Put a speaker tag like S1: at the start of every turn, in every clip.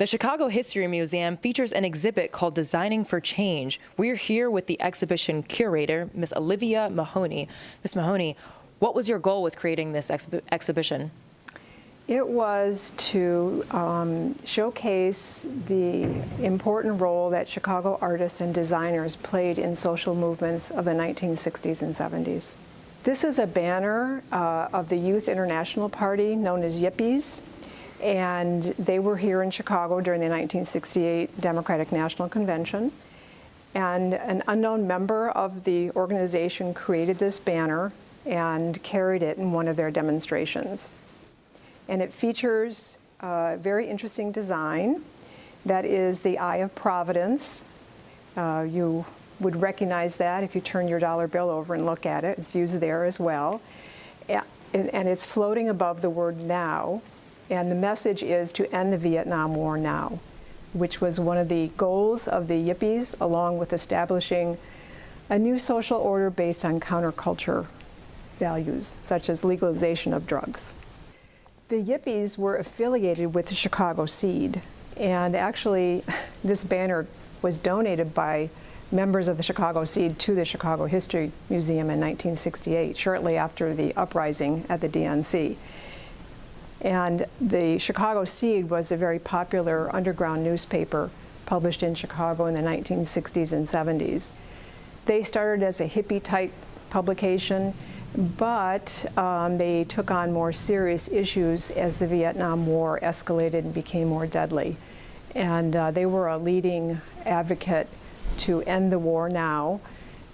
S1: The Chicago History Museum features an exhibit called Designing for Change. We're here with the exhibition curator, Ms. Olivia Mahoney. Ms. Mahoney, what was your goal with creating this exhibition?
S2: It was to showcase the important role that Chicago artists and designers played in social movements of the 1960s and 70s. This is a banner of the Youth International Party known as Yippies, and they were here in Chicago during the 1968 Democratic National Convention. And an unknown member of the organization created this banner and carried it in one of their demonstrations. And it features a very interesting design that is the Eye of Providence. You would recognize that if you turn your dollar bill over and look at it. It's used there as well. And it's floating above the word now. And the message is to end the Vietnam War now, which was one of the goals of the Yippies, along with establishing a new social order based on counterculture values, such as legalization of drugs. The Yippies were affiliated with the Chicago Seed, and actually this banner was donated by members of the Chicago Seed to the Chicago History Museum in 1968, shortly after the uprising at the DNC. And the Chicago Seed was a very popular underground newspaper published in Chicago in the 1960s and 70s. They started as a hippie-type publication, but they took on more serious issues as the Vietnam War escalated and became more deadly. And they were a leading advocate to end the war now,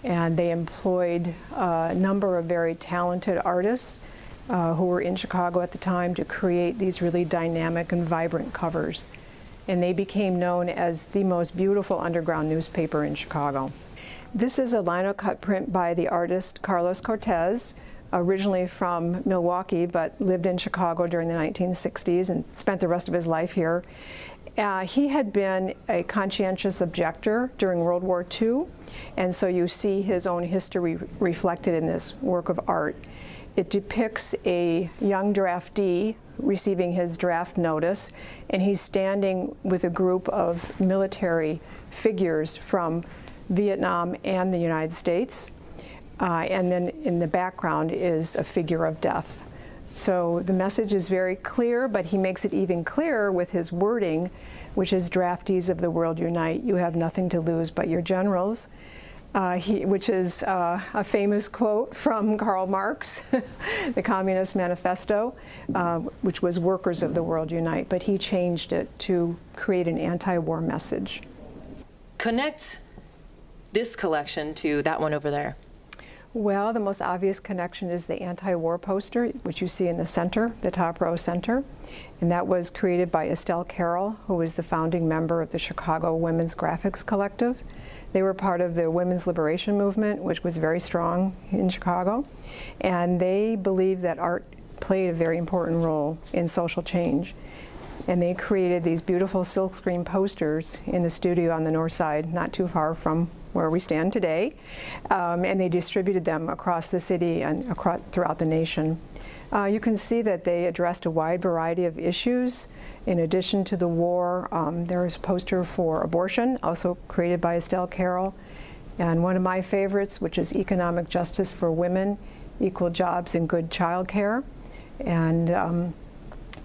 S2: and they employed a number of very talented artists who were in Chicago at the time to create these really dynamic and vibrant covers. And they became known as the most beautiful underground newspaper in Chicago. This is a lino-cut print by the artist Carlos Cortez, originally from Milwaukee, but lived in Chicago during the 1960s and spent the rest of his life here. He had been a conscientious objector during World War II, and so you see his own history reflected in this work of art. It depicts a young draftee receiving his draft notice, and he's standing with a group of military figures from Vietnam and the United States. And then in the background is a figure of death. So the message is very clear, but he makes it even clearer with his wording, which is draftees of the world unite. You have nothing to lose but your generals. Which is a famous quote from Karl Marx, the Communist Manifesto, which was workers of the world unite, but he changed it to create an anti-war message.
S1: Connect this collection to that one over there.
S2: Well, the most obvious connection is the anti-war poster, which you see in the center, the top row center. And that was created by Estelle Carroll, who was the founding member of the Chicago Women's Graphics Collective. They were part of the women's liberation movement, which was very strong in Chicago. And they believed that art played a very important role in social change. And they created these beautiful silkscreen posters in a studio on the north side, not too far from where we stand today. And they distributed them across the city and throughout the nation. You can see that they addressed a wide variety of issues. In addition to the war, there is a poster for abortion, also created by Estelle Carroll. And one of my favorites, which is economic justice for women, equal jobs and good child care. And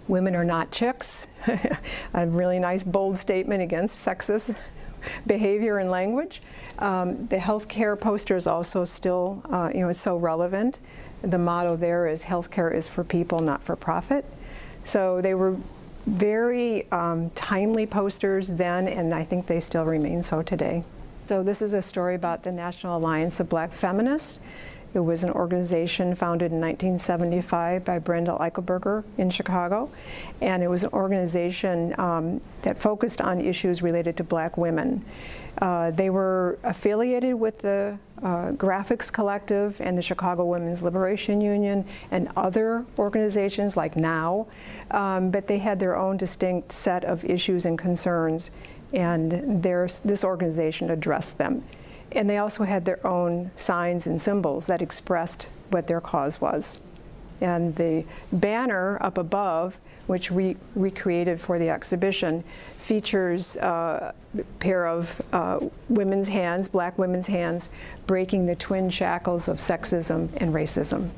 S2: women are not chicks. A really nice, bold statement against sexist behavior and language. The healthcare poster is also still, it's so relevant. The motto there is, healthcare is for people, not for profit. So they were very timely posters then, and I think they still remain so today. So this is a story about the National Alliance of Black Feminists. It was an organization founded in 1975 by Brenda Eichelberger in Chicago, and it was an organization that focused on issues related to black women. They were affiliated with the Graphics Collective and the Chicago Women's Liberation Union and other organizations like NOW, but they had their own distinct set of issues and concerns, and this organization addressed them. And they also had their own signs and symbols that expressed what their cause was. And the banner up above which we recreated for the exhibition, features a pair of women's hands, black women's hands, breaking the twin shackles of sexism and racism.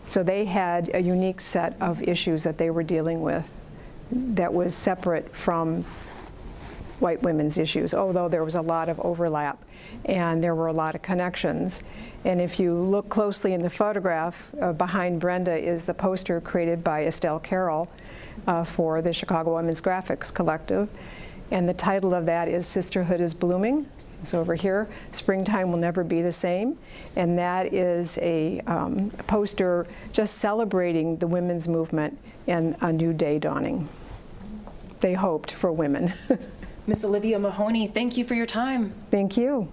S2: So they had a unique set of issues that they were dealing with that was separate from white women's issues, although there was a lot of overlap and there were a lot of connections. And if you look closely in the photograph, behind Brenda is the poster created by Estelle Carroll for the Chicago Women's Graphics Collective. And the title of that is Sisterhood is Blooming. It's over here, Springtime Will Never Be the Same. And that is a poster just celebrating the women's movement and a new day dawning. They hoped for women.
S1: Miss Olivia Mahoney, thank you for your time.
S2: Thank you.